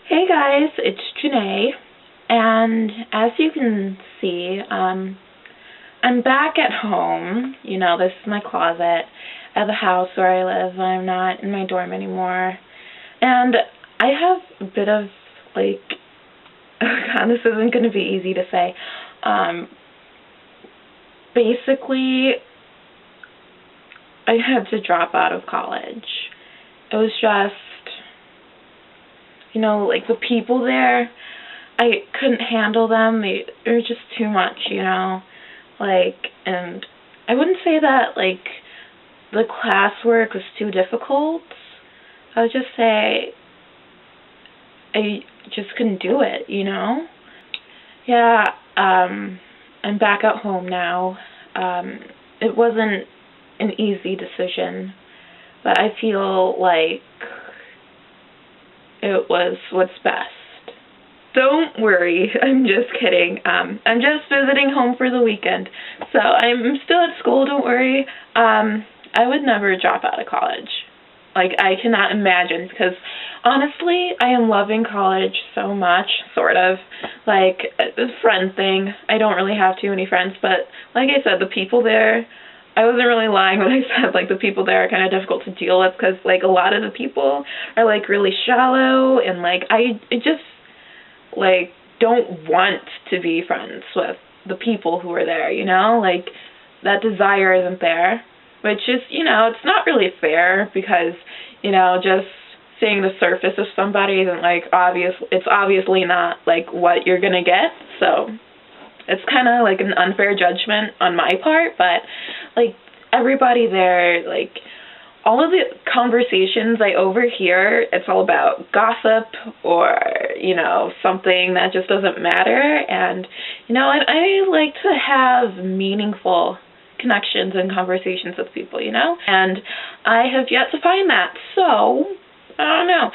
Hey guys, it's Janae, and as you can see, I'm back at home. This is my closet at the house where I live. I'm not in my dorm anymore, and I have a bit of, oh god, this isn't going to be easy to say. Basically, I had to drop out of college. It was just, the people there, I couldn't handle them. They were just too much, and I wouldn't say that, the classwork was too difficult. I would just say I just couldn't do it, Yeah, I'm back at home now. It wasn't an easy decision, but I feel like it was what's best. Don't worry, I'm just kidding. I'm just visiting home for the weekend, so I'm still at school, don't worry. I would never drop out of college. I cannot imagine, because honestly, I am loving college so much, sort of. The friend thing, I don't really have too many friends, but like I said, the people there, I wasn't really lying when I said, the people there are kind of difficult to deal with, because, a lot of the people are, really shallow, and, I just, don't want to be friends with the people who are there, that desire isn't there, which is, it's not really fair, because, just seeing the surface of somebody isn't, it's obviously not, what you're gonna get, so it's kind of, an unfair judgment on my part, but, everybody there, all of the conversations I overhear, it's all about gossip or, something that just doesn't matter, and, I like to have meaningful connections and conversations with people, and I have yet to find that, so, I don't know.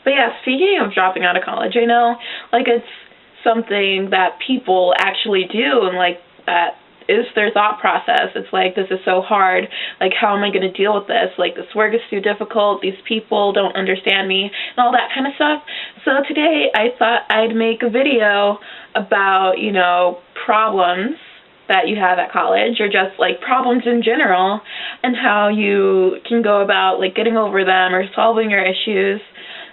But yeah, speaking of dropping out of college, I know, it's something that people actually do, and, that is their thought process. It's this is so hard, how am I going to deal with this? This work is too difficult, these people don't understand me, and all that kind of stuff. So today, I thought I'd make a video about, problems that you have at college, or just, problems in general, and how you can go about, getting over them, or solving your issues.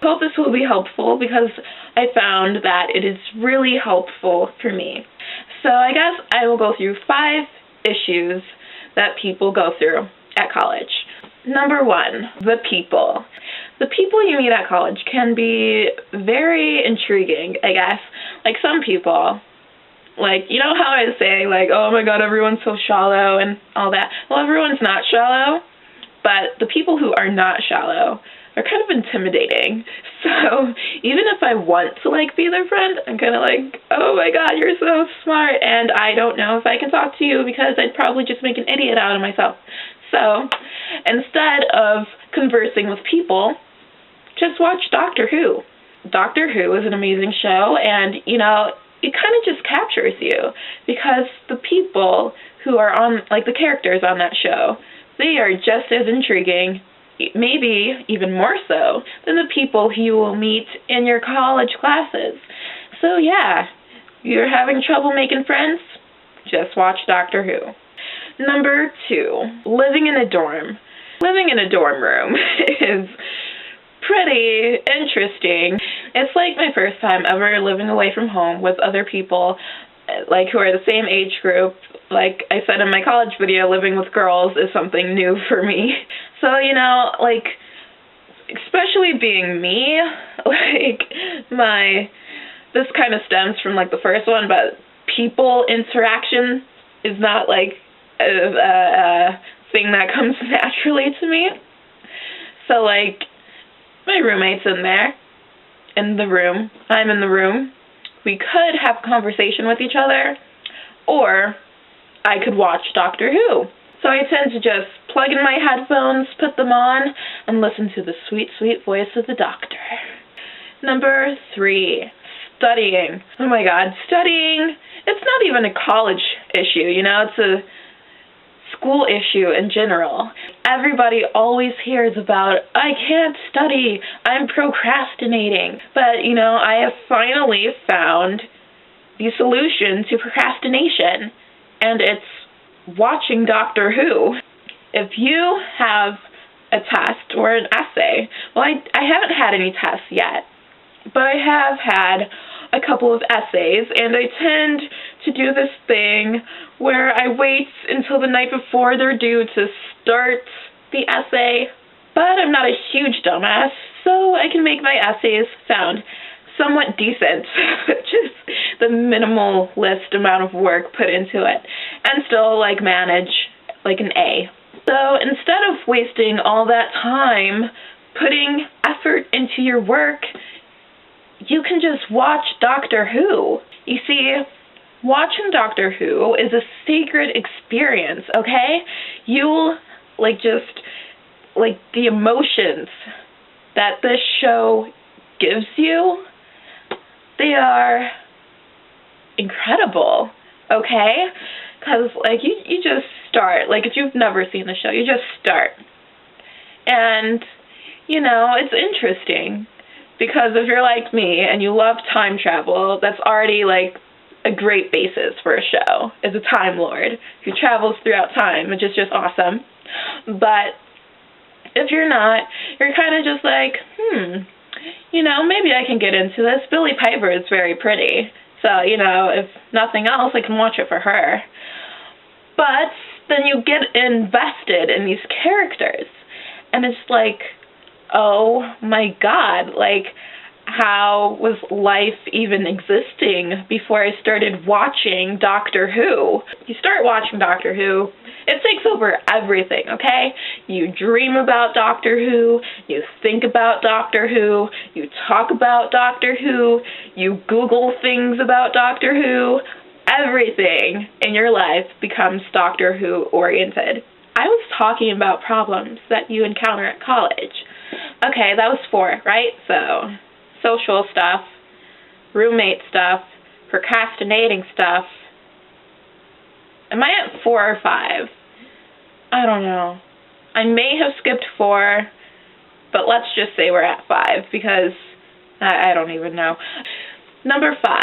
I hope this will be helpful, because I found that it is really helpful for me. So I guess I will go through 5 issues that people go through at college. Number 1, the people. The people you meet at college can be very intriguing, I guess. Some people, how I say, oh my god, everyone's so shallow and all that. Well, everyone's not shallow, but the people who are not shallow are kind of intimidating. So even if I want to, be their friend, I'm kind of oh my god, you're so smart, and I don't know if I can talk to you, because I'd probably just make an idiot out of myself. So instead of conversing with people, just watch Doctor Who. Doctor Who is an amazing show, and, it kind of just captures you, because the people who are on, the characters on that show, they are just as intriguing, maybe even more so, than the people who you will meet in your college classes. So yeah, you're having trouble making friends? Just watch Doctor Who. Number 2, living in a dorm. Living in a dorm room is pretty interesting. It's my first time ever living away from home with other people, who are the same age group. Like I said in my college video, living with girls is something new for me. So, especially being me, this kind of stems from, the first one, but people interaction is not, a thing that comes naturally to me. So, my roommate's in the room, I'm in the room. We could have a conversation with each other, or I could watch Doctor Who. So I tend to just plug in my headphones, put them on, and listen to the sweet, sweet voice of the doctor. Number 3, studying. Oh my god, studying, it's not even a college issue, it's a school issue in general. everybody always hears about, I can't study, I'm procrastinating. But, you know, I have finally found the solution to procrastination, and it's watching Doctor Who. If you have a test or an essay, well, I haven't had any tests yet, but I have had a couple of essays, and I tend to do this thing where I wait until the night before they're due to start the essay, but I'm not a huge dumbass, so I can make my essays sound somewhat decent, which is the minimalist amount of work put into it, and still, like, manage, like, an A. So instead of wasting all that time putting effort into your work, you can just watch Doctor Who. You see, watching Doctor Who is a sacred experience, okay? You'll, the emotions that this show gives you, they are incredible, okay? Because, you just start. If you've never seen the show, you just start. And, you know, it's interesting. Because if you're like me and you love time travel, that's already, a great basis for a show, is a Time Lord who travels throughout time, which is just awesome. But if you're not, you're kind of just you know, maybe I can get into this. Billie Piper is very pretty. So, you know, if nothing else, I can watch it for her. But then you get invested in these characters. And it's oh my God, how was life even existing before I started watching Doctor Who? You start watching Doctor Who, it takes over everything, okay? You dream about Doctor Who, you think about Doctor Who, you talk about Doctor Who, you Google things about Doctor Who. Everything in your life becomes Doctor Who oriented. I was talking about problems that you encounter at college. Okay, that was 4, right? So, social stuff, roommate stuff, procrastinating stuff. Am I at 4 or 5? I don't know. I may have skipped 4, but let's just say we're at 5 because I don't even know. Number 5,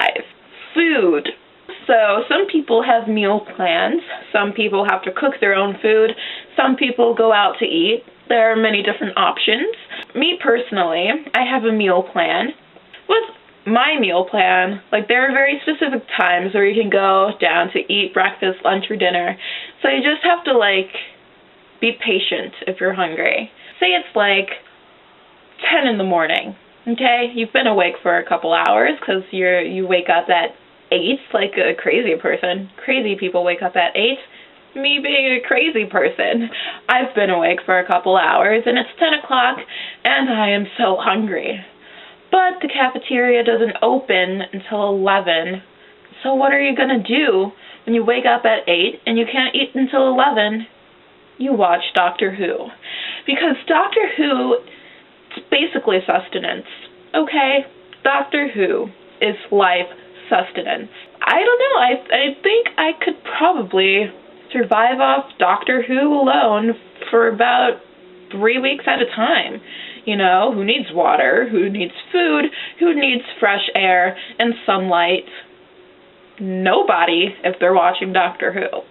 food. So some people have meal plans. Some people have to cook their own food. Some people go out to eat. There are many different options. Me personally, I have a meal plan. With my meal plan, there are very specific times where you can go down to eat breakfast, lunch, or dinner. So you just have to, be patient if you're hungry. Say it's 10 in the morning, okay? You've been awake for a couple hours because you wake up at 8 like a crazy person. Crazy people wake up at 8. Me being a crazy person, I've been awake for a couple hours, and it's 10 o'clock, and I am so hungry. But the cafeteria doesn't open until 11, so what are you going to do when you wake up at 8 and you can't eat until 11? You watch Doctor Who. Because Doctor Who is basically sustenance, okay? Doctor Who is life sustenance. I don't know, I think I could probably survive off Doctor Who alone for about 3 weeks at a time. You know, who needs water, who needs food, who needs fresh air and sunlight? Nobody, if they're watching Doctor Who.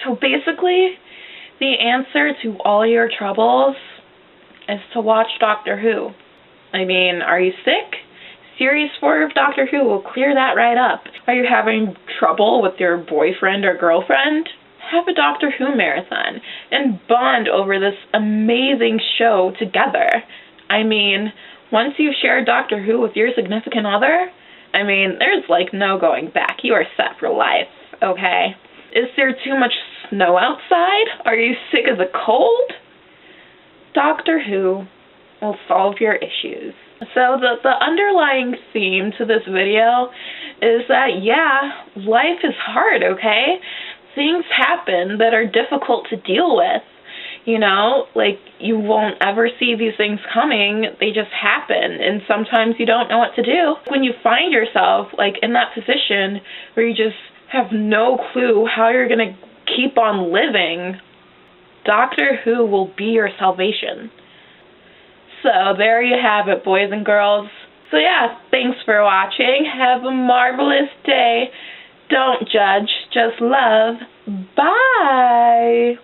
So basically, the answer to all your troubles is to watch Doctor Who. I mean, are you sick? Series 4 of Doctor Who will clear that right up. Are you having trouble with your boyfriend or girlfriend? Have a Doctor Who marathon and bond over this amazing show together. I mean, once you've shared Doctor Who with your significant other, I mean, there's no going back. You are set for life, okay? Is there too much snow outside? Are you sick of the cold? Doctor Who will solve your issues. So the underlying theme to this video is that, yeah, life is hard, okay? Things happen that are difficult to deal with. You know, you won't ever see these things coming. They just happen, and sometimes you don't know what to do. When you find yourself, in that position where you just have no clue how you're going to keep on living, Doctor Who will be your salvation. So there you have it, boys and girls. So yeah, thanks for watching. Have a marvelous day. Don't judge, just love. Bye!